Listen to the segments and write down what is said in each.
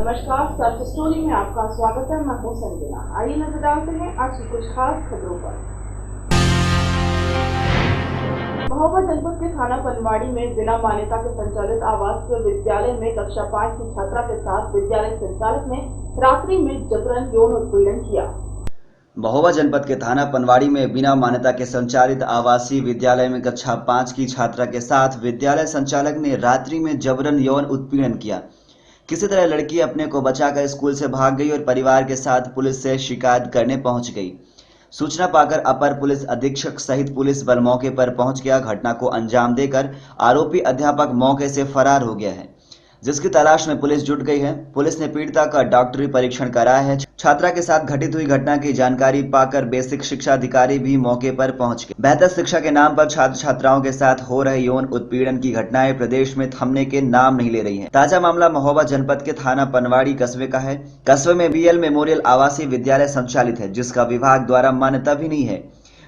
नमस्कार, search story में आपका स्वागत है। मैं हूं संजना। आइए नजर डालते हैं आज की कुछ खास खबरों पर। महोबा जनपद के थाना पनवाड़ी में बिना मान्यता के संचालित आवासीय विद्यालय में कक्षा 5 की छात्रा के साथ विद्यालय संचालक ने रात्रि में जबरन यौन उत्पीड़न किया। महोबा जनपद के थाना पनवाड़ी में बिना मान्यता के संचालित आवासीय विद्यालय में कक्षा 5 की छात्रा के साथ विद्यालय संचालक ने रात्रि में जबरन यौन उत्पीड़न किया। किसी तरह लड़की अपने को बचाकर स्कूल से भाग गई और परिवार के साथ पुलिस से शिकायत करने पहुंच गई। सूचना पाकर अपर पुलिस अधीक्षक सहित पुलिस बल मौके पर पहुंच गया। घटना को अंजाम देकर आरोपी अध्यापक मौके से फरार हो गया है, जिसकी तलाश में पुलिस जुट गई है। पुलिस ने पीड़िता का डॉक्टरी परीक्षण कराया है। छात्रा के साथ घटित हुई घटना की जानकारी पाकर बेसिक शिक्षा अधिकारी भी मौके पर पहुंच गए। बेहतर शिक्षा के नाम पर छात्र छात्राओं के साथ हो रहे यौन उत्पीड़न की घटनाएं प्रदेश में थमने के नाम नहीं ले रही हैं। ताजा मामला महोबा जनपद के थाना पनवाड़ी कस्बे का है। कस्बे में बीएल मेमोरियल आवासीय विद्यालय संचालित है, जिसका विभाग द्वारा मान्यता भी नहीं है।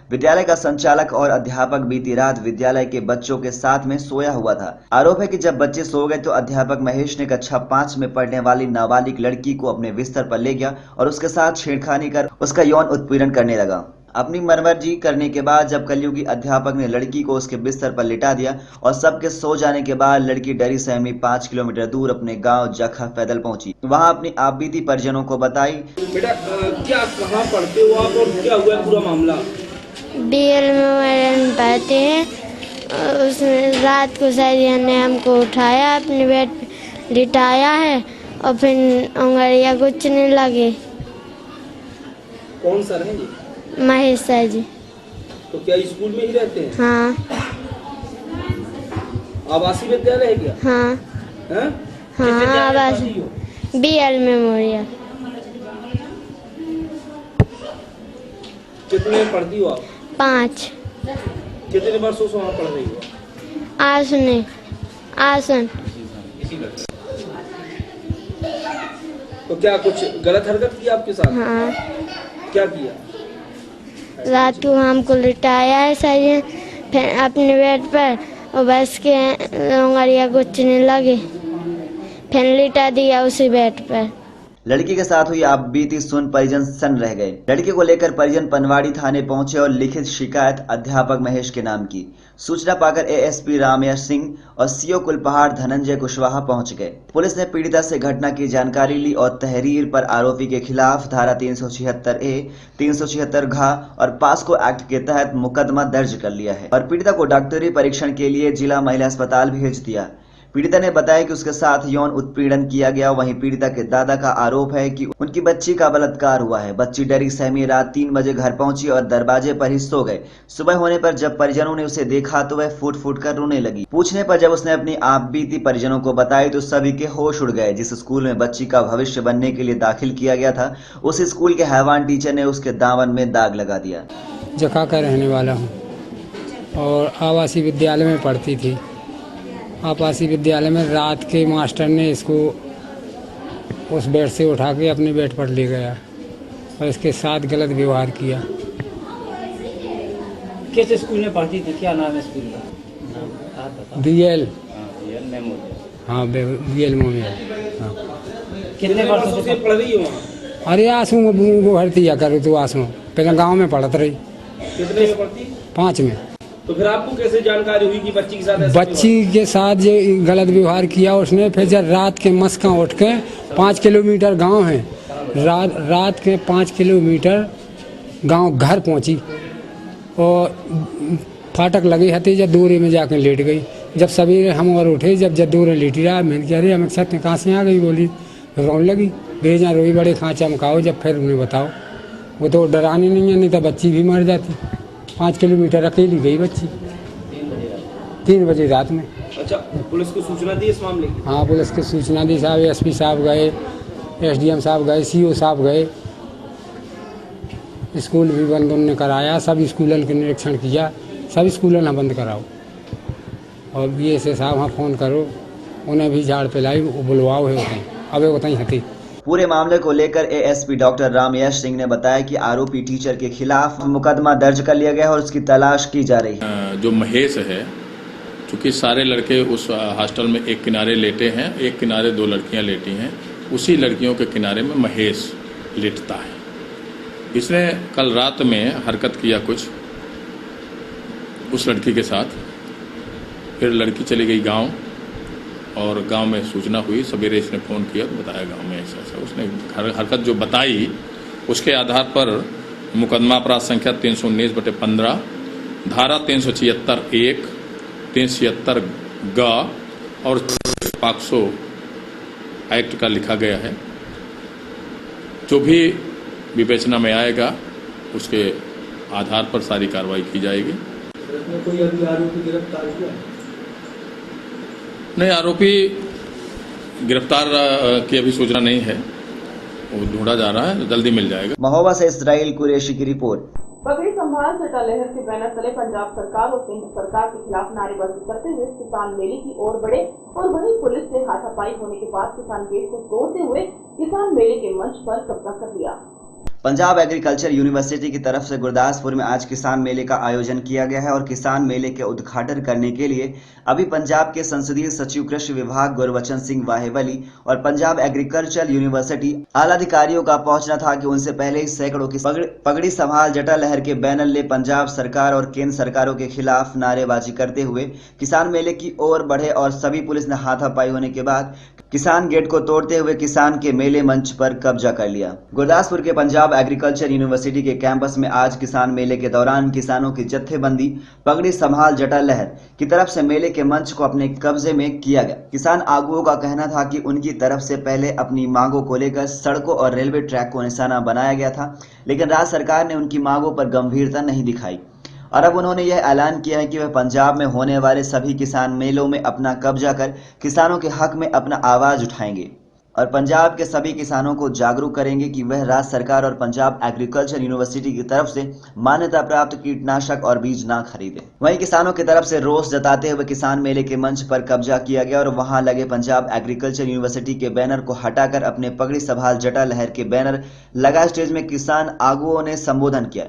विद्यालय का संचालक और अध्यापक बीती रात विद्यालय के बच्चों के साथ में सोया हुआ था। आरोप है कि जब बच्चे सो गए तो अध्यापक महेश ने कक्षा 5 में पढ़ने वाली नाबालिग लड़की को अपने बिस्तर पर ले गया और उसके साथ छेड़खानी कर उसका यौन उत्पीड़न करने लगा। अपनी मनमर्जी करने के बाद जब कलयुगी अध्यापक ने लड़की को उसके बिस्तर पर लिटा दिया और सबके सो जाने के बाद लड़की डरी सहमी 5 किलोमीटर दूर अपने गांव जखा पैदल पहुंची। वहां अपनी आपबीती परिजनों को बताई। बेटा क्या कहाँ पढ़ते हो आप और क्या हुआ पूरा मामला? बीएल में पढ़ते हैं। उसमें रात को सरिया ने हमको उठाया, अपने बेड पे लिटाया है और फिर उंगलियां गुचने लगे। कौन सर है ये? महेश सर जी। तो क्या स्कूल में ही रहते हैं? हाँ। आवासीय विद्यालय है क्या? हाँ। हैं? हाँ, आवासीय बीएल मेमोरियल। कितने में पढ़ती हो आप? 5। कितने वर्षों से वहाँ पढ़ रही हो? आसन। तो क्या कुछ गलत हरकत की आपके साथ? हाँ। क्या किया? रात को हमको लिटाया है सर जी, फिर अपने बेड पर और बस के उंगलियां गुचने लगे, फिर लिटा दिया उसी बेड पर। लड़की के साथ हुई आपबीती सुन परिजन सन्न रह गए। लड़की को लेकर परिजन पनवाड़ी थाने पहुंचे और लिखित शिकायत अध्यापक महेश के नाम की। सूचना पाकर एएसपी रामयश सिंह और सीओ कुलपहाड़ धनंजय कुशवाहा पहुंच गए। पुलिस ने पीड़िता से घटना की जानकारी ली और तहरीर पर आरोपी के खिलाफ धारा 376A, 376 घ और पास्को एक्ट के तहत मुकदमा दर्ज कर लिया है और पीड़िता को डॉक्टरी परीक्षण के लिए जिला महिला अस्पताल भेज दिया। पीड़िता ने बताया कि उसके साथ यौन उत्पीड़न किया गया। वहीं पीड़िता के दादा का आरोप है कि उनकी बच्ची का बलात्कार हुआ है। बच्ची डरी सहमी रात 3 बजे घर पहुंची और दरवाजे पर ही सो गए। सुबह होने पर जब परिजनों ने उसे देखा तो वह फूट फूट कर रोने लगी। पूछने पर जब उसने अपनी आपबीती परिजनों को बताई तो सभी के होश उड़ गए। जिस स्कूल में बच्ची का भविष्य बनने के लिए दाखिल किया गया था, उस स्कूल के हैवान टीचर ने उसके दामन में दाग लगा दिया। जखा का रहने वाला हूँ और आवासीय विद्यालय में पढ़ती थी। आवासीय विद्यालय में रात के मास्टर ने इसको उस बेड से उठा के अपने बेड पर ले गया और इसके साथ गलत व्यवहार किया। किस स्कूल में पढ़ती थी? क्या नाम है स्कूल का? BL Memorial. हाँ, बीएल मेमोरियल। हाँ। कितने वर्षों से पढ़ रही हो वहाँ? अरे आंसू वो भरती या करो तो आंसू पहले गांव में पढ़त रही। कितने में पढ़ती? 5 में। तो फिर आपको कैसे जानकारी हुई कि बच्ची के साथ बच्ची के साथ जो गलत व्यवहार किया उसने? फिर जब रात के मस्का उठ के 5 किलोमीटर गांव है, रात के 5 किलोमीटर गांव घर पहुंची और फाटक लगी हती जब दूरी में जाकर लेट गई। जब सवेरे हम और उठे, जब दूर लेटी रहा, मैंने कह रही हमें सत्य कहाँ से आ गई? बोली रोने लगी। भेजा रोई बड़े खाँ चमकाओ। जब फिर उन्हें बताओ, वो तो डरानी नहीं है, नहीं तो बच्ची भी मर जाती। 5 किलोमीटर अकेली गई बच्ची 3 बजे रात में। अच्छा, पुलिस को सूचना दी इस मामले की? हाँ, पुलिस की सूचना दी साहब। एसपी साहब गए, एसडीएम साहब गए, सीओ साहब गए। स्कूल भी बंद उन्होंने कराया। सब स्कूलों के निरीक्षण किया। सब स्कूलों ने बंद कराओ और बीएसए साहब वहाँ फ़ोन करो, उन्हें भी झाड़ पिलाई, बुलवाओ है होते अब होता ही हती। पूरे मामले को लेकर एएसपी डॉक्टर रामयश सिंह ने बताया कि आरोपी टीचर के खिलाफ मुकदमा दर्ज कर लिया गया है और उसकी तलाश की जा रही है। जो महेश है, चूँकि सारे लड़के उस हॉस्टल में एक किनारे लेटे हैं, एक किनारे 2 लड़कियां लेटी हैं, उसी लड़कियों के किनारे में महेश लेटता है। इसने कल रात में हरकत किया कुछ उस लड़की के साथ। फिर लड़की चली गई गांव और गांव में सूचना हुई। सवेरे इसने फ़ोन किया तो बताया गांव में ऐसा ऐसा। उसने हरकत जो बताई उसके आधार पर मुकदमा अपराध संख्या 319/15 धारा 376(1) 376 ग और पॉक्सो एक्ट का लिखा गया है। जो भी विवेचना में आएगा उसके आधार पर सारी कार्रवाई की जाएगी। कोई अभी आरोपी गिरफ्तार हुआ? नहीं, आरोपी गिरफ्तार की अभी सूचना नहीं है, वो ढूंढा जा रहा है, जल्दी मिल जाएगा। महोबा से इसराइल कुरैशी की रिपोर्ट। पगड़ी संभाल जटा लहर के बैनर तले पंजाब सरकार और केंद्र सरकार के खिलाफ नारेबाजी करते हुए किसान मेले की ओर बढ़े और वहीं पुलिस से हाथापाई होने के बाद किसान गेट को तोड़ते हुए किसान मेले के मंच पर कब्जा कर लिया। पंजाब एग्रीकल्चर यूनिवर्सिटी की तरफ से गुरदासपुर में आज किसान मेले का आयोजन किया गया है और किसान मेले के उद्घाटन करने के लिए अभी पंजाब के संसदीय सचिव कृषि विभाग गुरबचन सिंह वाहेवली और पंजाब एग्रीकल्चर यूनिवर्सिटी आला अधिकारियों का पहुंचना था कि उनसे पहले ही सैकड़ों की पगड़ी संभाल जटा लहर के बैनर ले पंजाब सरकार और केंद्र सरकारों के खिलाफ नारेबाजी करते हुए किसान मेले की ओर बढ़े और सभी पुलिस ने हाथापाई होने के बाद किसान गेट को तोड़ते हुए किसान के मेले मंच पर कब्जा कर लिया। गुरदासपुर के पंजाब एग्रीकल्चर यूनिवर्सिटी के कैंपस में आज किसान मेले के दौरान किसानों की जत्थेबंदी पगड़ी संभाल जटा लहर की तरफ से मेले के मंच को अपने कब्जे में किया गया। किसान आगुओं का कहना था कि उनकी तरफ से पहले अपनी मांगों को लेकर सड़कों और रेलवे ट्रैक को निशाना बनाया गया था, लेकिन राज्य सरकार ने उनकी मांगों पर गंभीरता नहीं दिखाई और अब उन्होंने यह ऐलान किया है कि वह पंजाब में होने वाले सभी किसान मेलों में अपना कब्जा कर किसानों के हक में अपना आवाज उठाएंगे और पंजाब के सभी किसानों को जागरूक करेंगे कि वह राज्य सरकार और पंजाब एग्रीकल्चर यूनिवर्सिटी की तरफ से मान्यता प्राप्त कीटनाशक और बीज ना खरीदे। वहीं किसानों की तरफ से रोष जताते हुए किसान मेले के मंच पर कब्जा किया गया और वहां लगे पंजाब एग्रीकल्चर यूनिवर्सिटी के बैनर को हटाकर अपने पगड़ी संभाल जटा लहर के बैनर लगा स्टेज में किसान आगुओं ने संबोधन किया।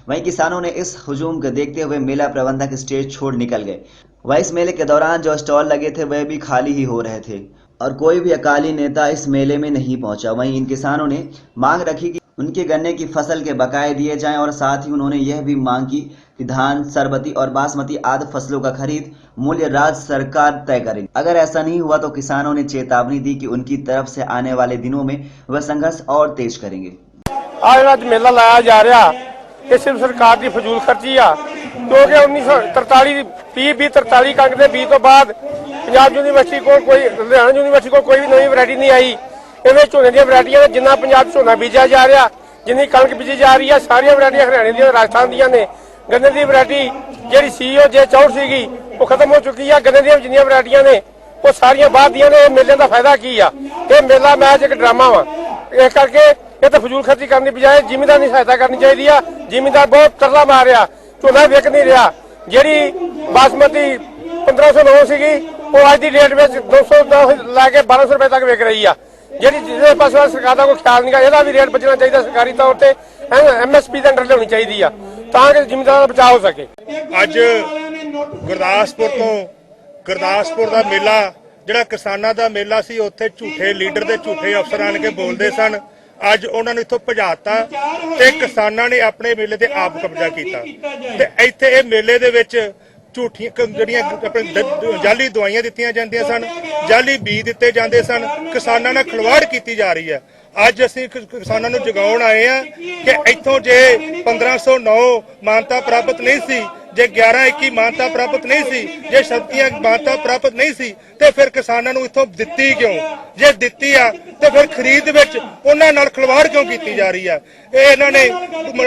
वहीं किसानों ने इस हुजूम को देखते हुए मेला प्रबंधक स्टेज छोड़ निकल गए। वहीं इस मेले के दौरान जो स्टॉल लगे थे वह भी खाली ही हो रहे थे और कोई भी अकाली नेता इस मेले में नहीं पहुंचा। वहीं इन किसानों ने मांग रखी कि उनके गन्ने की फसल के बकाये दिए जाएं और साथ ही उन्होंने यह भी मांग की कि धान, सरबती और बासमती आदि फसलों का खरीद मूल्य राज्य सरकार तय करेगी। अगर ऐसा नहीं हुआ तो किसानों ने चेतावनी दी कि उनकी तरफ से आने वाले दिनों में वह संघर्ष और तेज करेंगे। आज मेला लाया जा रहा ये सिर्फ सरकार की फजूल खर्ची आ, क्योंकि 1943 43 कणक के बीज तो बाद पंजाब यूनिवर्सिटी को कोई लुधियाना यूनिवर्सिटी को कोई भी नई वैरायटी नहीं आई। इन्हें झोने दी वैरायटियां जिन्ना पंजाब झोना बीजा जा रहा, जिन्नी कणक बीजी जा रही है, सारिया वैरायटियां हरियाणे दी राजस्थान दी ने। गन्ने की वैरायटी जी सीओ जे 64 सी वो खत्म हो चुकी है। गन्ने दी जिन्नियां वैरायटियां ने वो सारिया बाद दियां ने। मेले का फायदा की आ? ये मेला मैच एक ड्रामा वा। इस करके ये तो फजूल खर्ची करने बजाय जिमीदार की सहायता करनी चाहिए। जिमीदार बहुत तरला मार रहा, झोना विक नहीं रहा। जी बासमती 1509 सी वो अज की डेट में 210 लैके 1200 रुपए तक विक रही है। जी पास सरकार का कोई ख्याल नहीं, यदा भी रेट बचना चाहिए सरकारी तौर पर MSP के अंडर होनी चाहिए ताकि जिमीदार का बचाव हो सके। अज गुरदासपुर का मेला ਜਿਹੜਾ ਕਿਸਾਨਾਂ ਦਾ ਮੇਲਾ ਸੀ ਉੱਥੇ ਝੂਠੇ ਲੀਡਰ ਦੇ ਝੂਠੇ ਅਫਸਰ ਆਣ ਕੇ ਬੋਲਦੇ ਸਨ। ਅੱਜ ਉਹਨਾਂ ਨੂੰ ਇੱਥੋਂ ਭਜਾਤਾ ਤੇ ਕਿਸਾਨਾਂ ਨੇ ਆਪਣੇ ਮੇਲੇ ਤੇ ਆਪ ਕਬਜ਼ਾ ਕੀਤਾ ਤੇ ਇੱਥੇ ਇਹ ਮੇਲੇ ਦੇ ਵਿੱਚ ਝੂਠੀਆਂ ਜਿਹੜੀਆਂ ਆਪਣੇ ਜਾਲੀ ਦਵਾਈਆਂ ਦਿੱਤੀਆਂ ਜਾਂਦੀਆਂ ਸਨ, ਜਾਲੀ ਬੀਜ ਦਿੱਤੇ ਜਾਂਦੇ ਸਨ, ਕਿਸਾਨਾਂ ਨਾਲ ਖਿਲਵਾੜ ਕੀਤੀ ਜਾ ਰਹੀ ਹੈ। ਅੱਜ ਅਸੀਂ ਕਿਸਾਨਾਂ ਨੂੰ ਜਗਾਉਣ ਆਏ ਆ ਕਿ ਇੱਥੋਂ ਜੇ 1509 ਮਾਨਤਾ ਪ੍ਰਾਪਤ ਨਹੀਂ ਸੀ, ਜੇ 1121 ਮਾਨਤਾ ਪ੍ਰਾਪਤ ਨਹੀਂ ਸੀ, ਜੇ ਸ਼ਰਤੀਆਂ ਮਾਨਤਾ ਪ੍ਰਾਪਤ ਨਹੀਂ ਸੀ ਤੇ ਫਿਰ ਕਿਸਾਨਾਂ ਨੂੰ ਇੱਥੋਂ ਦਿੱਤੀ ਕਿਉਂ? ਜੇ ਦਿੱਤੀ ਆ ਤੇ ਫਿਰ ਖਰੀਦ ਵਿੱਚ ਉਹਨਾਂ ਨਾਲ ਖਿਲਵਾੜ ਕਿਉਂ ਕੀਤੀ ਜਾ ਰਹੀ ਆ? ਇਹ ਇਹਨਾਂ ਨੇ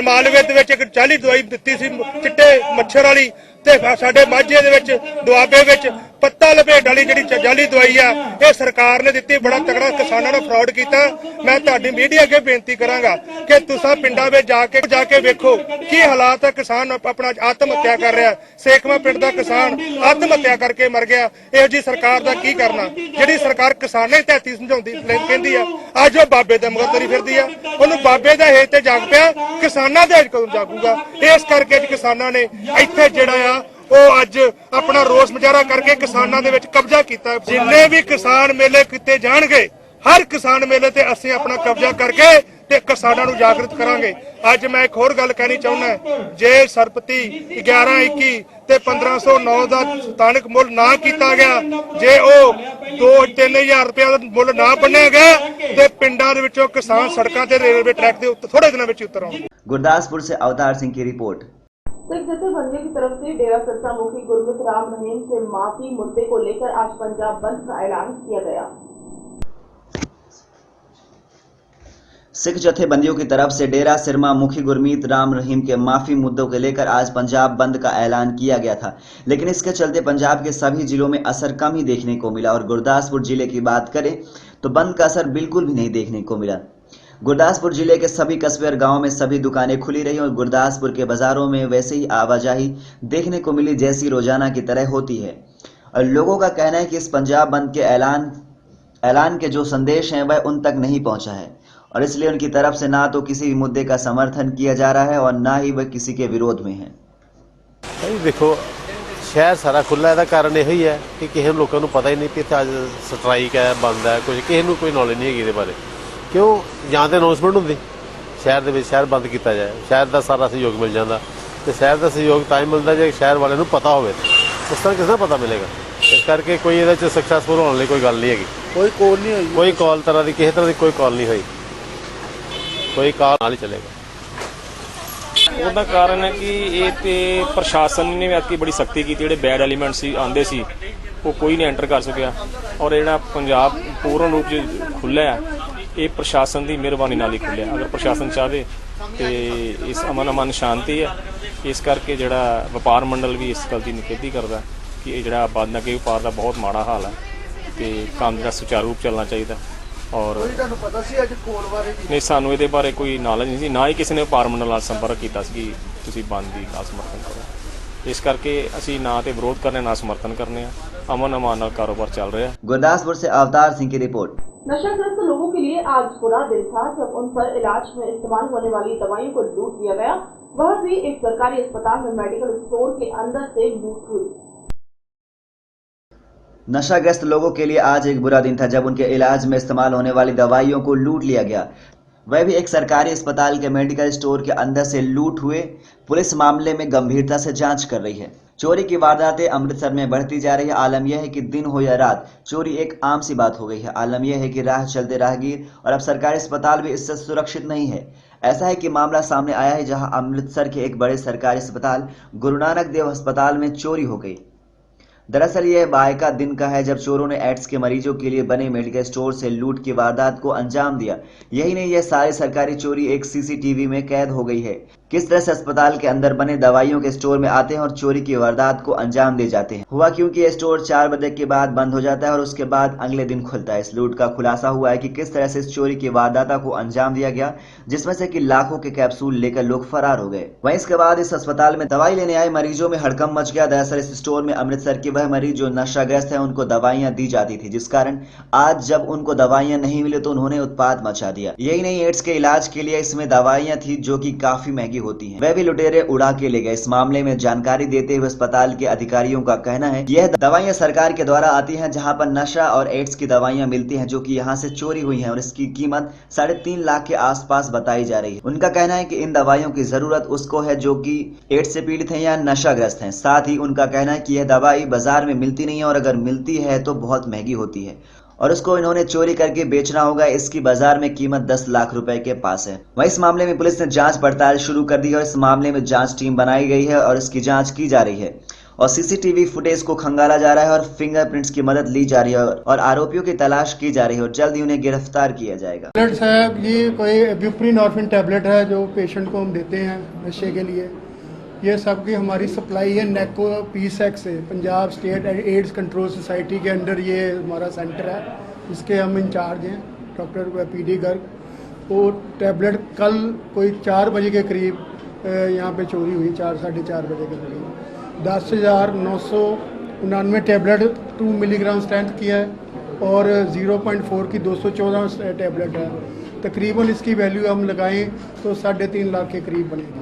ਮਾਲਵੇ ਦੇ ਵਿੱਚ ਇੱਕ 40 ਦਵਾਈ ਦਿੱਤੀ ਸੀ ਚਿੱਟੇ ਮੱਛਰ ਵਾਲੀ ਤੇ ਸਾਡੇ ਮਾਝੇ ਦੇ ਵਿੱਚ ਦੁਆਬੇ ਵਿੱਚ ਪੱਤਾ ਲਪੇਟ ਵਾਲੀ ਜਿਹੜੀ ਜਾਲੀ ਦਵਾਈ ਆ ਇਹ ਸਰਕਾਰ ਨੇ ਦਿੱਤੀ। ਬੜਾ ਤਕੜਾ ਕਿਸਾਨਾਂ ਨਾਲ ਫਰਾਡ ਕੀਤਾ। ਮੈਂ ਤੁਹਾਡੀ ਮੀਡੀਆ ਅੱਗੇ ਬੇਨਤੀ ਕਰਾਂਗਾ ਕਿ ਤੁਸੀਂ ਪਿੰਡਾਂ ਵਿੱਚ ਜਾ ਕੇ ਵੇਖੋ ਕੀ ਹਾਲਾਤ ਹੈ। ਕਿਸਾਨ ਆਪਣਾ ਆਤਮ ਹੱਤਿਆ ਕਰ ਰਿਹਾ। ਸੇਖਵਾਂ ਪਿੰਡ ਦਾ ਕਿਸਾਨ ਆਤਮ ਹੱਤਿਆ ਕਰਕੇ ਮਰ ਗਿਆ। ਇਹੋ ਜੀ ਸਰਕਾਰ ਦਾ ਕੀ ਕਰਨਾ ਜਿਹੜੀ ਸਰਕਾਰ ਕਿਸਾਨਾਂ ਦੀ ਧਰਤੀ ਸਮਝਾਉਂਦੀ ਕਹਿੰਦੀ ਆ, ਅੱਜ ਉਹ ਬਾਬੇ ਦੇ ਮਗਰ ਤੁਰੀ ਫਿਰਦੀ ਆ। ਉਹਨੂੰ ਬਾਬੇ ਦਾ ਹੇਤ ਤੇ ਜਾਗ ਪਿਆ, ਕਿਸਾਨਾਂ ਦੇ ਕਦੋਂ ਜਾਗੂਗਾ? ਇਸ ਕਰਕੇ ਕਿਸਾਨਾਂ ਨੇ ਇੱਥੇ ਜਿਹੜਾ ਆ ਉਹ ਅੱਜ ਆਪਣਾ ਰੋਸ ਮੁਜ਼ਾਹਰਾ ਕਰਕੇ ਕਿਸਾਨਾਂ ਦੇ ਵਿੱਚ ਕਬਜ਼ਾ ਕੀਤਾ। ਜਿੰਨੇ ਵੀ ਕਿਸਾਨ ਮੇਲੇ ਕੀਤੇ ਜਾਣਗੇ हर किसान मेले ते असीं अपना कब्जा करके ते किसानां नूं जागृत करांगे। अज मैं एक होर गल कहनी चाहुंदा, जे सरपति 1121 ते 1509 दा स्थानक मुल ना कीता गया, जे ओह 2-3000 रुपया मुल ना बन्निया गया ते पिंडां दे विचों किसान सड़कां ते रेलवे ट्रैक दे उत्ते थोड़े दिनां विच उतर आउणगे। गुरदासपुर से अवतार सिंह की रिपोर्ट। सिख जथेबंदियों की तरफ से डेरा सिरसा मुखी गुरमीत राम रहीम से माफी मुद्दे को लेकर आज पंजाब बंद का ऐलान किया गया। सिख जथेबंदियों की तरफ से डेरा सिरमा मुखी गुरमीत राम रहीम के माफी मुद्दों को लेकर आज पंजाब बंद का ऐलान किया गया था, लेकिन इसके चलते पंजाब के सभी जिलों में असर कम ही देखने को मिला। और गुरदासपुर जिले की बात करें तो बंद का असर बिल्कुल भी नहीं देखने को मिला। गुरदासपुर जिले के सभी कस्बे और गांवों में सभी दुकानें खुली रही और गुरदासपुर के बाजारों में वैसे ही आवाजाही देखने को मिली जैसी रोजाना की तरह होती है। और लोगों का कहना है कि इस पंजाब बंद के ऐलान के जो संदेश हैं वह उन तक नहीं पहुंचा है और इसलिए उनकी तरफ से ना तो किसी भी मुद्दे का समर्थन किया जा रहा है और ना ही वह किसी के विरोध में है। देखो शहर सारा खुला है, कारण यही है कि किसी लोगों को पता ही नहीं कि अज स्ट्राइक है, बंद है, कुछ किसी को कोई नॉलेज नहीं है ये बारे। क्यों या तो अनाउंसमेंट होंगी शहर के शहर बंद किया जाए, शहर का सारा सहयोग मिल जाता, तो शहर का सहयोग तां मिलता जो शहर वाले को पता हो, उस तरह किस पता मिलेगा। इस करके कोई ये सक्सैसफुल होने कोई गल नहीं है, कोई कॉल नहीं हुई, कोई कॉल तरह की किसी तरह की कोई कॉल नहीं हुई, कोई कॉल नाल ही चलेगा। ਉਹਦਾ ਕਾਰਨ ਹੈ ਕਿ ਇਹ ਤੇ ਪ੍ਰਸ਼ਾਸਨ ਨੇ ਵੀ ਅੱਜ ਬੜੀ ਸਖਤੀ ਕੀਤੀ, ਜਿਹੜੇ ਬੈਡ ਐਲੀਮੈਂਟ ਸੀ ਆਂਦੇ ਸੀ ਉਹ ਕੋਈ ਨਹੀਂ ਐਂਟਰ ਕਰ ਸਕਿਆ ਔਰ ਜਿਹੜਾ ਪੰਜਾਬ ਪੂਰਨ ਰੂਪ 'ਚ ਖੁੱਲ੍ਹਾ ਇਹ ਪ੍ਰਸ਼ਾਸਨ ਦੀ ਮਿਹਰਬਾਨੀ ਨਾਲ ਹੀ ਖੁੱਲ੍ਹਿਆ। ਅਗਰ ਪ੍ਰਸ਼ਾਸਨ ਚਾਹੇ ਤੇ ਇਸ ਅਮਨ ਸ਼ਾਂਤੀ ਹੈ, ਇਸ ਕਰਕੇ ਜਿਹੜਾ ਵਪਾਰ ਮੰਡਲ ਵੀ ਇਸ ਗੱਲ ਦੀ ਨਿਖੇਧੀ ਕਰਦਾ ਕਿ ਇਹ ਜਿਹੜਾ ਆਬਾਦ ਨਗੇ ਵਪਾਰ ਦਾ ਬਹੁਤ ਮਾੜਾ ਹਾਲ ਹੈ ਤੇ ਕੰਮ ਜਿਹੜਾ ਸੁਚਾਰੂ ਰੂਪ ਚੱਲਣਾ ਚਾਹੀਦਾ। और नहीं सानू ये बारे कोई नॉलेज नहीं, ना ही किसी ने वपार मंडल नाल संपर्क किया कि तुसीं बंद दी ना समर्थन करो। इस करके असीं ना तो विरोध करने ना समर्थन करने, अमन अमान नाल कारोबार चल रहा है। गुरदासपुर से अवतार सिंह की रिपोर्ट। नशाग्रस्त लोगों के लिए आज बुरा दिन था जब उन पर इलाज में इस्तेमाल होने वाली दवाइयों को लूट लिया गया। वह भी एक सरकारी अस्पताल में मेडिकल स्टोर के अंदर से लूट हुई। नशाग्रस्त लोगों के लिए आज एक बुरा दिन था जब उनके इलाज में इस्तेमाल होने वाली दवाइयों को लूट लिया गया, वह भी एक सरकारी अस्पताल के मेडिकल स्टोर के अंदर से लूट हुए। पुलिस मामले में गंभीरता से जांच कर रही है। चोरी की वारदातें अमृतसर में बढ़ती जा रही है। आलम यह है कि दिन हो या रात चोरी एक आम सी बात हो गई है। आलम यह है कि राह चलते राहगीर और अब सरकारी अस्पताल भी इससे सुरक्षित नहीं है। ऐसा है कि मामला सामने आया है जहां अमृतसर के एक बड़े सरकारी अस्पताल गुरु नानक देव अस्पताल में चोरी हो गई। दरअसल यह बायका दिन का है जब चोरों ने एड्स के मरीजों के लिए बने मेडिकल स्टोर से लूट की वारदात को अंजाम दिया। यही नहीं, यह सारी सरकारी चोरी एक सीसीटीवी में कैद हो गई है। किस तरह से अस्पताल के अंदर बने दवाइयों के स्टोर में आते हैं और चोरी की वारदात को अंजाम दे जाते हैं। हुआ क्योंकि यह स्टोर 4 बजे के बाद बंद हो जाता है और उसके बाद अगले दिन खुलता है। इस लूट का खुलासा हुआ है कि किस तरह से इस चोरी की वारदात को अंजाम दिया गया, जिसमें से कि लाखों के कैप्सूल लेकर लोग फरार हो गए। वहीं इसके बाद इस अस्पताल में दवाई लेने आए मरीजों में हड़कंप मच गया। दरअसल इस स्टोर में अमृतसर के वह मरीज जो नशाग्रस्त है उनको दवाइयां दी जाती थी, जिस कारण आज जब उनको दवाइयां नहीं मिले तो उन्होंने उत्पात मचा दिया। यही नहीं, एड्स के इलाज के लिए इसमें दवाइयां थी जो कि काफी महंगी होती हैं, वह भी लुटेरे उड़ा के ले गए। इस मामले में जानकारी देते हुए अस्पताल के अधिकारियों का कहना है यह दवाइयां सरकार के द्वारा आती हैं जहां पर नशा और एड्स की दवाइयां मिलती हैं जो कि यहां से चोरी हुई हैं और इसकी कीमत 3.5 लाख के आसपास बताई जा रही है। उनका कहना है कि इन दवाइयों की जरूरत उसको है जो कि एड्स से पीड़ित है या नशाग्रस्त है। साथ ही उनका कहना है कि यह दवाई बाजार में मिलती नहीं है और अगर मिलती है तो बहुत महंगी होती है और उसको इन्होंने चोरी करके बेचना होगा। इसकी बाजार में कीमत 10 लाख रुपए के पास है। वहीं इस मामले में पुलिस ने जांच पड़ताल शुरू कर दी है और इस मामले में जांच टीम बनाई गई है और इसकी जांच की जा रही है और सीसीटीवी फुटेज को खंगाला जा रहा है और फिंगरप्रिंट्स की मदद ली जा रही है और आरोपियों की तलाश की जा रही है और जल्द ही उन्हें गिरफ्तार किया जाएगा। टैबलेट्स है, ये कोई इब्यूप्रीनॉर्फिन टैबलेट है जो पेशेंट को हम देते हैं नशे के लिए। ये सब की हमारी सप्लाई है नेको PSEC से, Punjab state AIDS control society के अंडर ये हमारा सेंटर है, इसके हम इंचार्ज हैं डॉक्टर PD गर्ग। वो टैबलेट कल कोई 4 बजे के करीब यहाँ पे चोरी हुई, 4 साढ़े 4 बजे के करीब 10,999 टैबलेट 2 मिलीग्राम स्ट्रेंथ की है और 0.4 की 214 टैबलेट है। तकरीबन इसकी वैल्यू हम लगाएं तो 3.5 लाख के करीब बनेगी।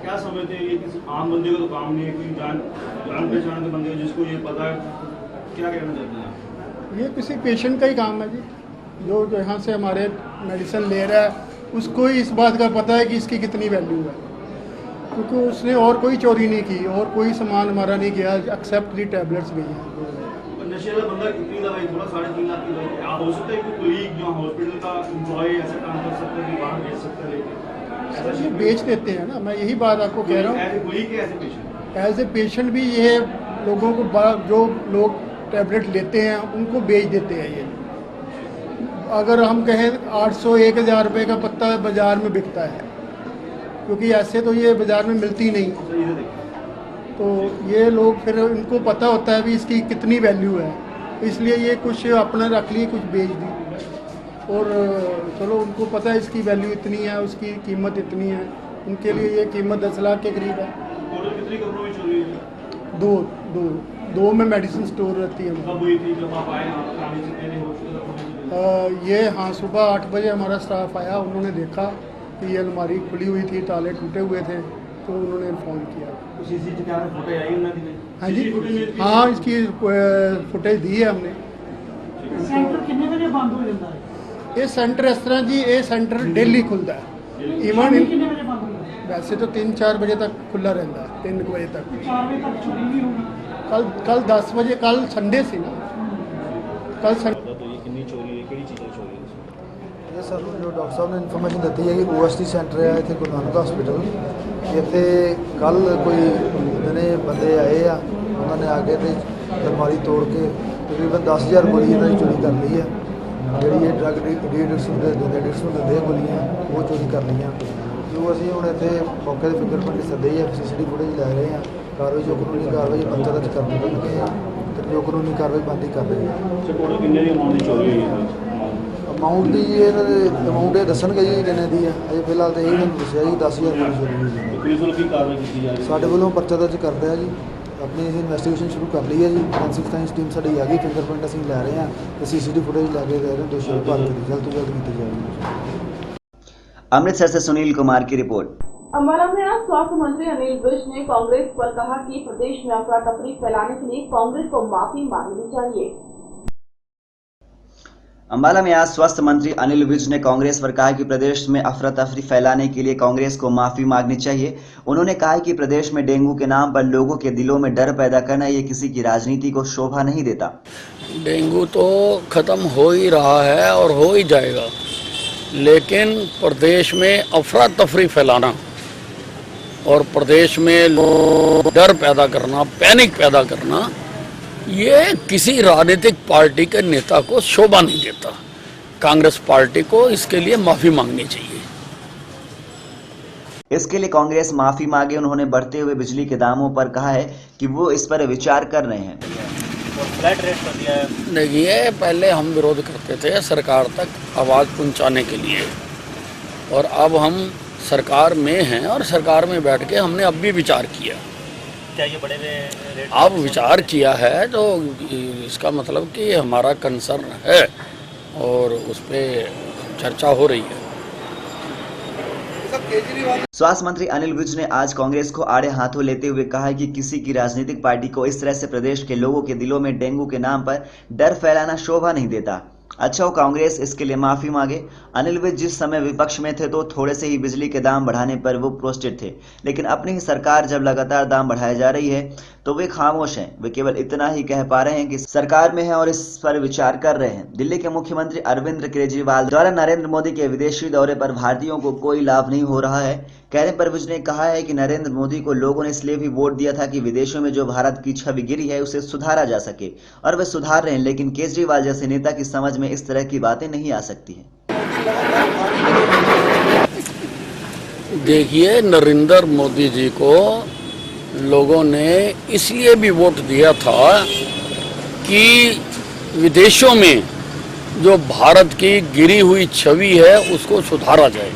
क्या समझते हैं ये किसी आम बंदे को तो काम नहीं है, कोई जान पहचान के बंदे जिसको ये पता है, क्या कहना चाहते हैं? ये किसी पेशेंट का ही काम है जी, जो यहाँ से हमारे मेडिसिन ले रहा है उसको ही इस बात का पता है कि इसकी कितनी वैल्यू है, क्योंकि उसने और कोई चोरी नहीं की और कोई सामान हमारा नहीं गया, एक्सेप्ट दी टैबलेट्स गई हैं। नशे वाला बंदा कितनी दवाई, थोड़ा 3.5 लाख की दवाई, आप हो सकता है कि कोलीग या हॉस्पिटल का एम्प्लॉय ऐसा काम कर सकता है कि बाहर भेज सकता है, सर ये बेच देते हैं ना, मैं यही बात आपको कह रहा हूँ। एज ए पेशेंट भी ये लोगों को, जो लोग टैबलेट लेते हैं उनको बेच देते हैं। ये अगर हम कहें 800-1000 रुपये का पत्ता बाज़ार में बिकता है, क्योंकि ऐसे तो ये बाज़ार में मिलती नहीं, तो ये लोग फिर इनको पता होता है भी इसकी कितनी वैल्यू है, इसलिए ये कुछ अपना रख लिए, कुछ बेच दी, और चलो उनको पता है इसकी वैल्यू इतनी है, उसकी कीमत इतनी है, उनके लिए ये कीमत 10 लाख के करीब है। कितनी कमरों में चोरी हुई? दो में मेडिसिन स्टोर रहती है। कब हुई थी, जब आप आए आने से पहले हॉस्पिटल? ये हाँ, सुबह 8 बजे हमारा स्टाफ आया, उन्होंने देखा कि ये अलमारी खुली हुई थी, ताले टूटे हुए थे, तो उन्होंने फ़ोन किया। सीसीटीवी कैमरा फुटेज आई उन्होंने? हाँ जी, हाँ, इसकी फुटेज दी है हमने। सेंटर कितने बजे बंद हो जाता है? ये सेंटर इस तरह जी, ये सेंटर डेली खुलता है, इवन वैसे तो 3-4 बजे तक खुला रहता है, 3 बजे तक। 4 बजे तक चोरी नहीं होगी? कल 10 बजे, कल संडे से ना, कल संडे। ये सर जो डॉक्टर साहब ने इन्फॉर्मेशन दी है कि OST सेंटर है इतने गुरु नानक हॉस्पिटल, इतने कल कोई इतने बंदे आए आ, उन्होंने आके तो अलमारी तोड़ के तकरीबन 10,000 गोली इन्होंने चोरी कर ली है। जी ये ड्रग एडिक्शन दिंदे गोलियाँ वो चोरी कर ली। जो असी हूँ इतने मौके पर फिंगरप्रिंट सदे ही CCTV फुटेज लै रहे हैं, कार्रवाई जो कानूनी कार्रवाई पर्चा दर्ज करने लगे हैं, तो जो कानूनी कार्रवाई बनती कर रहे हैं। अमाउंट की जी अमाउंट ये दसणगे जी किन्ने दी है, अजे फिलहाल तो यही मैंने दसिया जी 10,000 चोरी हुई। साढ़े वालों पर्चा दर्ज कर रहा जी, अपनी इन्वेस्टिगेशन शुरू कर ली है जी। फोरेंसिक साइंस टीम साड़ी आ गई, फिंगरप्रिंट असीं लै रहे हैं, तो CCTV फुटेज लैके दे रहे हैं, दोषी भाल जल्द तो जल्द की जाएगी। अमृतसर से सुनील कुमार की रिपोर्ट। अम्बाला में आज स्वास्थ्य मंत्री अनिल विज ने कांग्रेस पर कहा कि प्रदेश में अफरा तफरी फैलाने के लिए कांग्रेस को माफी मांगनी चाहिए। अम्बाला में आज स्वास्थ्य मंत्री अनिल विज ने कांग्रेस पर कहा कि प्रदेश में अफरा तफरी फैलाने के लिए कांग्रेस को माफी मांगनी चाहिए। उन्होंने कहा कि प्रदेश में डेंगू के नाम पर लोगों के दिलों में डर पैदा करना ये किसी की राजनीति को शोभा नहीं देता। डेंगू तो खत्म हो ही रहा है और हो ही जाएगा, लेकिन प्रदेश में अफरा तफरी फैलाना और प्रदेश में डर पैदा करना, पैनिक पैदा करना, ये किसी राजनीतिक पार्टी के नेता को शोभा नहीं देता। कांग्रेस पार्टी को इसके लिए माफी मांगनी चाहिए। इसके लिए कांग्रेस माफी मांगे। उन्होंने बढ़ते हुए बिजली के दामों पर कहा है कि वो इस पर विचार कर रहे हैं। फ्लैट रेट कर दिया है। देखिए, पहले हम विरोध करते थे सरकार तक आवाज़ पहुंचाने के लिए, और अब हम सरकार में हैं और सरकार में बैठ के हमने अब भी विचार किया। क्या ये बड़े रेट? अब विचार किया है तो इसका मतलब कि हमारा कंसर्न है और उस पर चर्चा हो रही है। स्वास्थ्य मंत्री अनिल विज ने आज कांग्रेस को आड़े हाथों लेते हुए कहा कि किसी की राजनीतिक पार्टी को इस तरह से प्रदेश के लोगों के दिलों में डेंगू के नाम पर डर फैलाना शोभा नहीं देता। अच्छा हो कांग्रेस इसके लिए माफी मांगे। अनिल विज जिस समय विपक्ष में थे तो थोड़े से ही बिजली के दाम बढ़ाने पर वो प्रोस्टेट थे, लेकिन अपनी ही सरकार जब लगातार दाम बढ़ाए जा रही है तो वे खामोश हैं। वे केवल इतना ही कह पा रहे हैं कि सरकार में है और इस पर विचार कर रहे हैं। दिल्ली के मुख्यमंत्री अरविंद केजरीवाल द्वारा नरेंद्र मोदी के विदेशी दौरे पर भारतीयों को कोई लाभ नहीं हो रहा है। कहने पर विज ने कहा है कि नरेंद्र मोदी को लोगों ने इसलिए भी वोट दिया था कि विदेशों में जो भारत की छवि गिरी है उसे सुधारा जा सके, और वे सुधार रहे हैं। लेकिन केजरीवाल जैसे नेता की समझ में इस तरह की बातें नहीं आ सकती हैं। देखिए, नरेंद्र मोदी जी को लोगों ने इसलिए भी वोट दिया था कि विदेशों में जो भारत की गिरी हुई छवि है उसको सुधारा जाए,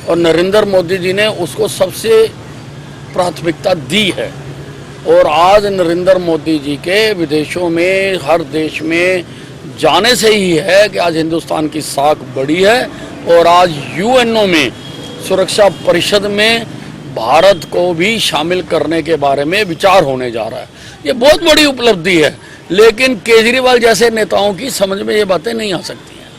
और नरेंद्र मोदी जी ने उसको सबसे प्राथमिकता दी है। और आज नरेंद्र मोदी जी के विदेशों में, हर देश में जाने से ही है कि आज हिंदुस्तान की साख बढ़ी है, और आज UNO में, सुरक्षा परिषद में भारत को भी शामिल करने के बारे में विचार होने जा रहा है। ये बहुत बड़ी उपलब्धि है, लेकिन केजरीवाल जैसे नेताओं की समझ में ये बातें नहीं आ सकती हैं।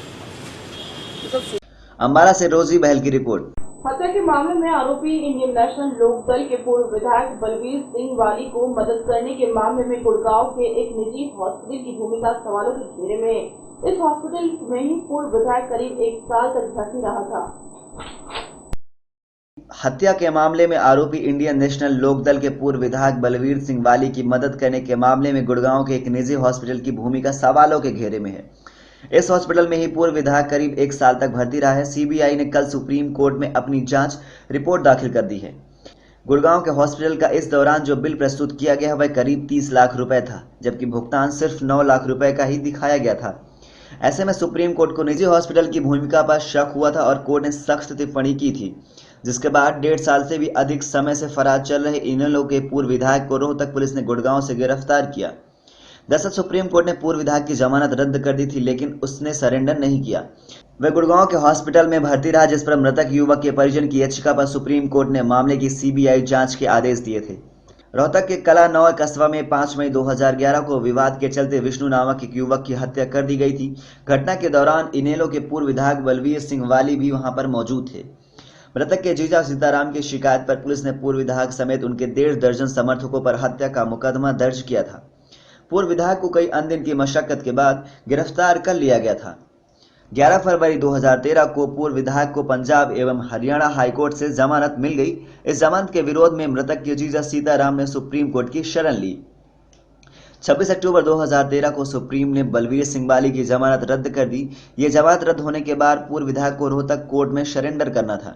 अम्बाला से रोजी बहल की रिपोर्ट। हत्या के मामले में आरोपी इंडियन नेशनल लोक दल के पूर्व विधायक बलवीर सिंह वाली को मदद करने के मामले में गुड़गांव के एक निजी हॉस्पिटल की भूमिका सवालों के घेरे में है। इस हॉस्पिटल में ही पूर्व विधायक करीब 1 साल तक भर्ती रहा था। हत्या के मामले में आरोपी इंडियन नेशनल लोक दल के पूर्व विधायक बलवीर सिंह वाली की मदद करने के मामले में गुड़गांव के एक निजी हॉस्पिटल की भूमिका सवालों के घेरे में है। इस हॉस्पिटल में ही पूर्व विधायक करीब 1 साल तक भर्ती रहा है। सीबीआई ने कल सुप्रीम कोर्ट में अपनी जांच रिपोर्ट दाखिल कर दी है। गुड़गांव के हॉस्पिटल का इस दौरान जो बिल प्रस्तुत किया गया वह करीब 30 लाख रुपए था, जबकि भुगतान सिर्फ 9 लाख रुपए का ही दिखाया गया था। ऐसे में सुप्रीम कोर्ट को निजी हॉस्पिटल की भूमिका पर शक हुआ था और कोर्ट ने सख्त टिप्पणी की थी, जिसके बाद 1.5 साल से भी अधिक समय से फरार चल रहे इनेलो के पूर्व विधायक को रोहतक पुलिस ने गुड़गांव से गिरफ्तार किया। दरअसल सुप्रीम कोर्ट ने पूर्व विधायक की जमानत रद्द कर दी थी, लेकिन उसने सरेंडर नहीं किया। वह गुड़गांव के हॉस्पिटल में भर्ती रहा, जिस पर मृतक युवक के परिजन की याचिका पर सुप्रीम कोर्ट ने मामले की सीबीआई जांच के आदेश दिए थे। रोहतक के कलानौर कस्बा में 5 मई 2011 को विवाद के चलते विष्णु नामक एक युवक की हत्या कर दी गई थी। घटना के दौरान इनेलो के पूर्व विधायक बलवीर सिंह वाली भी वहां पर मौजूद थे। मृतक के जीजा सीताराम की शिकायत पर पुलिस ने पूर्व विधायक समेत उनके 1.5 दर्जन समर्थकों पर हत्या का मुकदमा दर्ज किया था। पूर्व विधायक को कई अनदिन की मशक्कत के बाद गिरफ्तार कर लिया गया था। 11 फरवरी 2013 को पूर्व विधायक को पंजाब एवं हरियाणा हाईकोर्ट से जमानत मिल गई। इस जमानत के विरोध में मृतक के जीजा सीताराम ने सुप्रीम कोर्ट की शरण ली। 26 अक्टूबर 2013 को सुप्रीम ने बलवीर सिंह वाली की जमानत रद्द कर दी। ये जमानत रद्द होने के बाद पूर्व विधायक को रोहतक कोर्ट में सरेंडर करना था,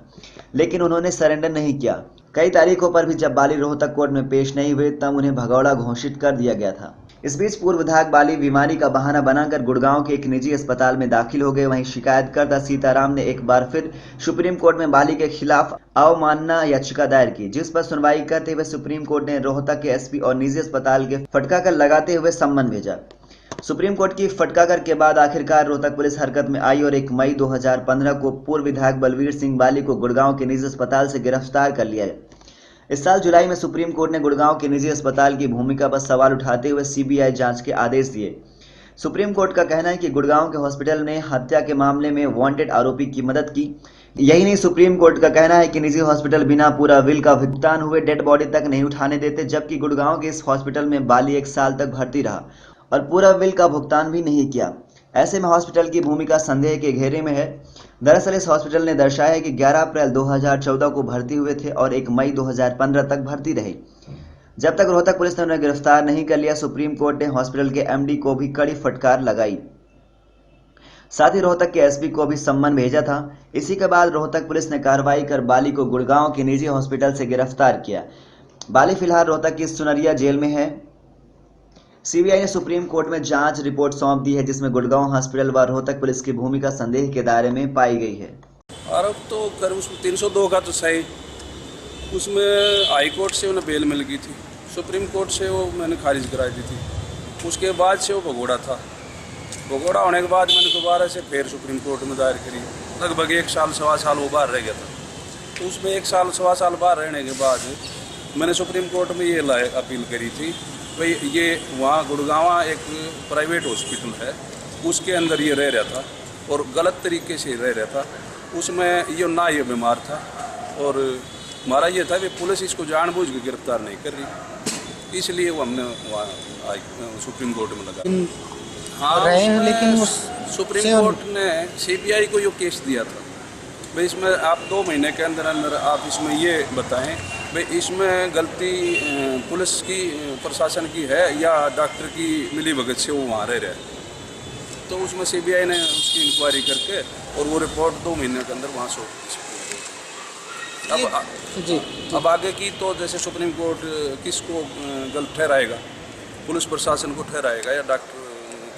लेकिन उन्होंने सरेंडर नहीं किया। कई तारीखों पर भी जब बाली रोहतक कोर्ट में पेश नहीं हुए तब उन्हें भगौड़ा घोषित कर दिया गया था। इस बीच पूर्व विधायक बाली बीमारी का बहाना बनाकर गुड़गांव के एक निजी अस्पताल में दाखिल हो गए। वहीं शिकायतकर्ता सीताराम ने एक बार फिर सुप्रीम कोर्ट में बाली के खिलाफ अवमानना याचिका दायर की, जिस पर सुनवाई करते हुए सुप्रीम कोर्ट ने रोहतक के एसपी और निजी अस्पताल के फटकार लगाते हुए सम्मन भेजा। सुप्रीम कोर्ट की फटकार के बाद आखिरकार रोहतक पुलिस हरकत में आई और 1 मई 2015 को पूर्व विधायक बलवीर सिंह वाली को गुड़गांव के निजी अस्पताल से गिरफ्तार कर लिया। इस साल जुलाई में सुप्रीम कोर्ट ने गुड़गांव के निजी अस्पताल की भूमिका पर सवाल उठाते हुए सीबीआई जांच के आदेश दिए। सुप्रीम कोर्ट का कहना है कि गुड़गांव के हॉस्पिटल ने हत्या के मामले में वांटेड आरोपी की मदद की। यही नहीं, सुप्रीम कोर्ट का कहना है कि निजी हॉस्पिटल बिना पूरा बिल का भुगतान हुए डेड बॉडी तक नहीं उठाने देते, जबकि गुड़गांव के इस हॉस्पिटल में बाली 1 साल तक भर्ती रहा और पूरा बिल का भुगतान भी नहीं किया। ऐसे में हॉस्पिटल की भूमिका संदेह के घेरे में है। दरअसल इस हॉस्पिटल ने दर्शाया है कि 11 अप्रैल 2014 को भर्ती हुए थे और 1 मई 2015 तक भर्ती रहे। जब तक रोहतक पुलिस ने उन्हें गिरफ्तार नहीं कर लिया, सुप्रीम कोर्ट ने हॉस्पिटल के एमडी को भी कड़ी फटकार लगाई। साथ ही रोहतक के एसपी को भी सम्मन भेजा था। इसी के बाद रोहतक पुलिस ने कार्रवाई कर बाली को गुड़गांव के निजी हॉस्पिटल से गिरफ्तार किया। बाली फिलहाल रोहतक की सुनरिया जेल में है। सीबीआई ने सुप्रीम कोर्ट में जांच रिपोर्ट सौंप दी है, जिसमें गुड़गांव हॉस्पिटल व रोहतक पुलिस की भूमिका संदेह के दायरे में पाई गई है। आरोप तो कर उसमें 302 का तो सही, उसमें हाई कोर्ट से उन्हें बेल मिल गई थी, सुप्रीम कोर्ट से वो मैंने खारिज करा दी थी। उसके बाद से वो भगोड़ा था। भगोड़ा होने के बाद मैंने दोबारा से फिर सुप्रीम कोर्ट में दायर करी। लगभग 1 साल सवा साल वो बाहर रह गया था। तो उसमें 1 साल सवा साल बाहर रहने के बाद मैंने सुप्रीम कोर्ट में ये अपील करी थी भाई ये वहाँ गुड़गांव एक प्राइवेट हॉस्पिटल है, उसके अंदर ये रह रहा था और गलत तरीके से रह रहा था। उसमें ये बीमार था और हमारा ये था कि पुलिस इसको जानबूझ के गिरफ्तार नहीं कर रही, इसलिए वो हमने वहाँ सुप्रीम कोर्ट में लगा। हाँ, लेकिन सुप्रीम कोर्ट ने सीबीआई को ये केस दिया था भाई इसमें आप 2 महीने के अंदर अंदर आप इसमें ये बताएं भाई इसमें गलती पुलिस की प्रशासन की है या डॉक्टर की मिलीभगत से वो वहाँ रह रहा है। तो उसमें सीबीआई ने उसकी इंक्वायरी करके और वो रिपोर्ट 2 महीने के अंदर वहाँ से अब आगे की तो जैसे सुप्रीम कोर्ट किसको गलत ठहराएगा, पुलिस प्रशासन को ठहराएगा या डॉक्टर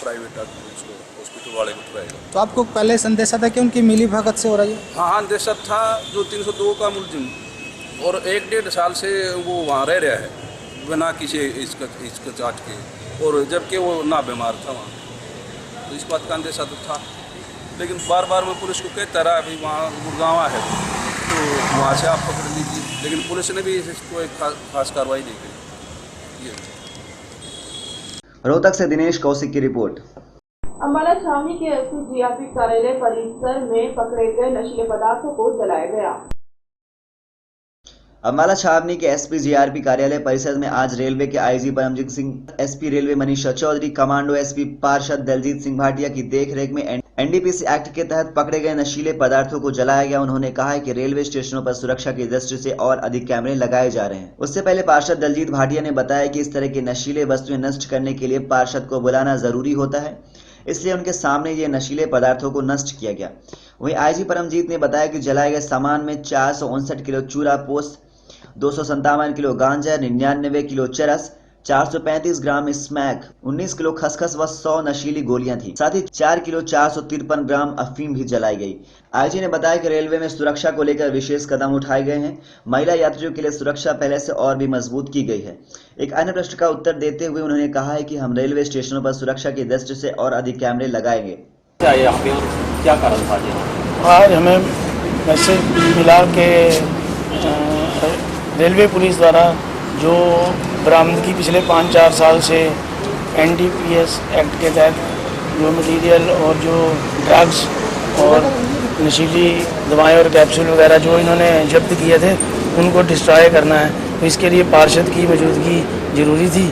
प्राइवेट डॉक्टर उसको हॉस्पिटल वाले को ठहराएगा। तो आपको पहले संदेशा था कि उनकी मिलीभगत से हो रही है? हाँ, अंदेशा था। जो 302 का मुलजिम और 1-1.5 साल से वो वहाँ रह रहा है बिना किसी इसका जांच के, और जबकि वो ना बीमार था वहाँ, तो इस बात का अंदेशा तो था। लेकिन बार बार मैं पुलिस को कहता रहा अभी वहाँ गुड़गांव है तो वहाँ से आप पकड़ लीजिए, लेकिन पुलिस ने भी कोई खास कार्रवाई नहीं करी। रोहतक से दिनेश कौशिक की रिपोर्ट। अम्बाला छावनी के एसपी कार्यालय परिसर में पकड़े गए नशीले पदार्थों को जलाया गया। अम्बाला छावनी के एसपी जीआरपी कार्यालय परिसर में आज रेलवे के IG Paramjit Singh, SP railway Manisha Chaudhary, commando SP पार्षद दलजीत सिंह भाटिया की देखरेख में एनडीपीसी एक्ट के तहत पकड़े गए नशीले पदार्थों को जलाया गया। उन्होंने कहा है कि रेलवे स्टेशनों पर सुरक्षा की दृष्टि से और अधिक कैमरे लगाए जा रहे हैं। उससे पहले पार्षद दलजीत भाटिया ने बताया कि इस तरह के नशीले वस्तुएं नष्ट करने के लिए पार्षद को बुलाना जरूरी होता है, इसलिए उनके सामने ये नशीले पदार्थों को नष्ट किया गया। वहीं आईजी परमजीत ने बताया कि जलाए गए सामान में 459 किलो चूरा पोस्ट, 257 किलो गांजा, 99 किलो चरस, 435 ग्राम स्मैक, 19 किलो खसखस व 100 नशीली गोलियां थी। साथ ही 4 किलो 453 ग्राम अफीम भी जलाई गई। आईजी ने बताया कि रेलवे में सुरक्षा को लेकर विशेष कदम उठाए गए हैं। महिला यात्रियों के लिए सुरक्षा पहले से और भी मजबूत की गई है। एक अन्य प्रश्न का उत्तर देते हुए उन्होंने कहा है कि हम रेलवे स्टेशनों पर सुरक्षा की दृष्टि से और अधिक कैमरे लगाएंगे। क्या कारण था? आज हमें मैसेज मिला कि रेलवे पुलिस द्वारा जो बरामदगी पिछले 5-4 साल से एनडीपीएस एक्ट के तहत जो मटेरियल और जो ड्रग्स और नशीली दवाएं और कैप्सूल वगैरह जो इन्होंने जब्त किए थे उनको डिस्ट्रॉय करना है, तो इसके लिए पार्षद की मौजूदगी ज़रूरी थी।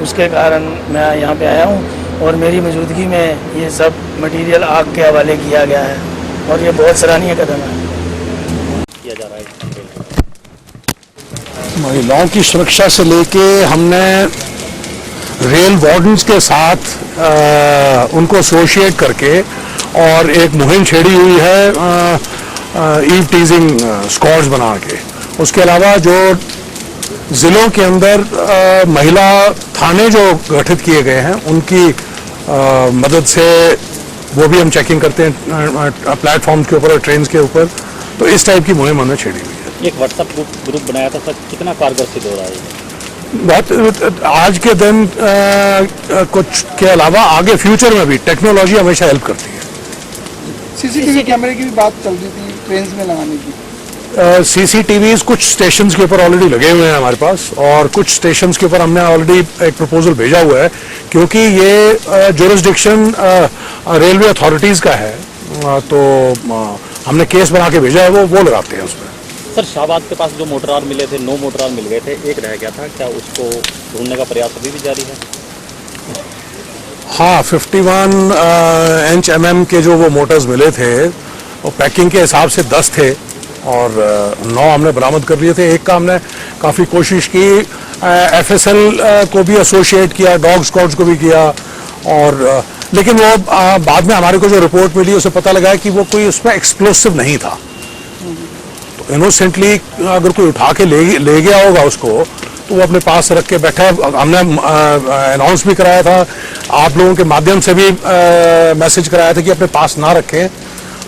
उसके कारण मैं यहाँ पे आया हूँ और मेरी मौजूदगी में ये सब मटेरियल आग के हवाले किया गया है और ये बहुत सराहनीय कदम है। किया जा रहा है महिलाओं की सुरक्षा से लेके हमने रेल वार्डन्स के साथ उनको एसोसिएट करके और एक मुहिम छेड़ी हुई है ईव टीजिंग स्क्वाड्स बना के। उसके अलावा जो ज़िलों के अंदर महिला थाने जो गठित किए गए हैं उनकी मदद से वो भी हम चेकिंग करते हैं प्लेटफॉर्म के ऊपर और ट्रेन के ऊपर। तो इस टाइप की मुहिम हमने छेड़ी हुई है। एक व्हाट्सएप ग्रुप बनाया था सर, कितना कारगर सिद्ध हो रहा है? बहुत आज के दिन कुछ के अलावा आगे फ्यूचर में भी टेक्नोलॉजी हमेशा हेल्प करती है। सीसीटीवी कैमरे की भी बात चल रही थी ट्रेन में लगाने की। सीसीटीवी कुछ स्टेशंस के ऊपर ऑलरेडी लगे हुए हैं हमारे पास और कुछ स्टेशंस के ऊपर हमने ऑलरेडी एक प्रपोजल भेजा हुआ है, क्योंकि ये जुरिस्डिक्शन रेलवे अथॉरिटीज़ का है। तो हमने केस बना के भेजा है, वो लगाते हैं उसमें। सर शाहबाद के पास जो मोटरार मिले थे 9 मोटरार मिल गए थे, एक रह गया था, क्या उसको ढूंढने का प्रयास अभी भी जारी है? हाँ, 51 इंच mm के जो वो मोटर्स मिले थे वो पैकिंग के हिसाब से 10 थे और 9 हमने बरामद कर लिए थे। एक का हमने काफ़ी कोशिश की, FSL को भी एसोसिएट किया, डॉग स्क्वाड्स को भी किया और लेकिन वो बाद में हमारे को जो रिपोर्ट मिली उसे पता लगा कि वो कोई उसमें एक्सप्लोसिव नहीं था। तो इनोसेंटली अगर कोई उठा के ले गया होगा उसको तो वो अपने पास रख के बैठा है। हमने अनाउंस भी कराया था, आप लोगों के माध्यम से भी मैसेज कराया था कि अपने पास ना रखें,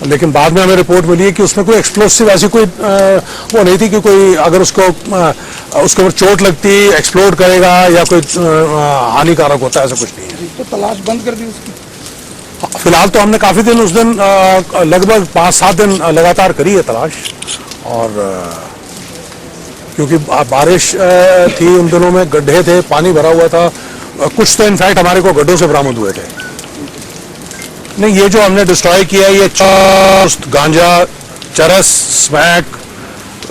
लेकिन बाद में हमें रिपोर्ट मिली है कि उसमें कोई एक्सप्लोसिव ऐसी कोई वो नहीं थी कि कोई अगर उसके ऊपर चोट लगती एक्सप्लोड करेगा या कोई हानिकारक होता है, ऐसा कुछ नहीं है। तो तलाश बंद कर दी उसकी? फिलहाल तो हमने काफ़ी दिन उस दिन लगभग 5-7 दिन लगातार करी है तलाश, और क्योंकि बारिश थी उन दिनों में, गड्ढे थे, पानी भरा हुआ था, कुछ तो इनफैक्ट हमारे को गड्ढों से बरामद हुए थे। नहीं, ये जो हमने डिस्ट्रॉय किया है ये गांजा, चरस, स्मैक,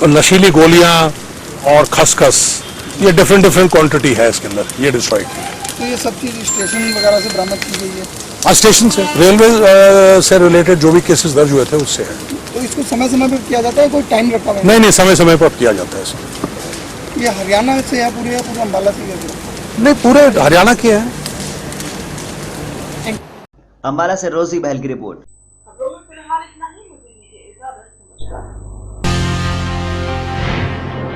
नशीली गोलियां और खसखस, ये डिफरेंट क्वांटिटी है इसके अंदर, ये डिस्ट्रॉय की। तो ये सब चीज़ स्टेशन वगैरह से बरामद की गई है? हाँ, स्टेशन से, रेलवे से रिलेटेड जो भी केसेस दर्ज हुए थे उससे है। तो इसको समय समय पर किया जाता है, कोई टाइम रखा हुआ है? नहीं, समय समय पर किया जाता है इसको। ये हरियाणा से है पूरे अम्बाला से? नहीं, पूरे हरियाणा के है। अम्बाला से रोजी बहल की रिपोर्ट।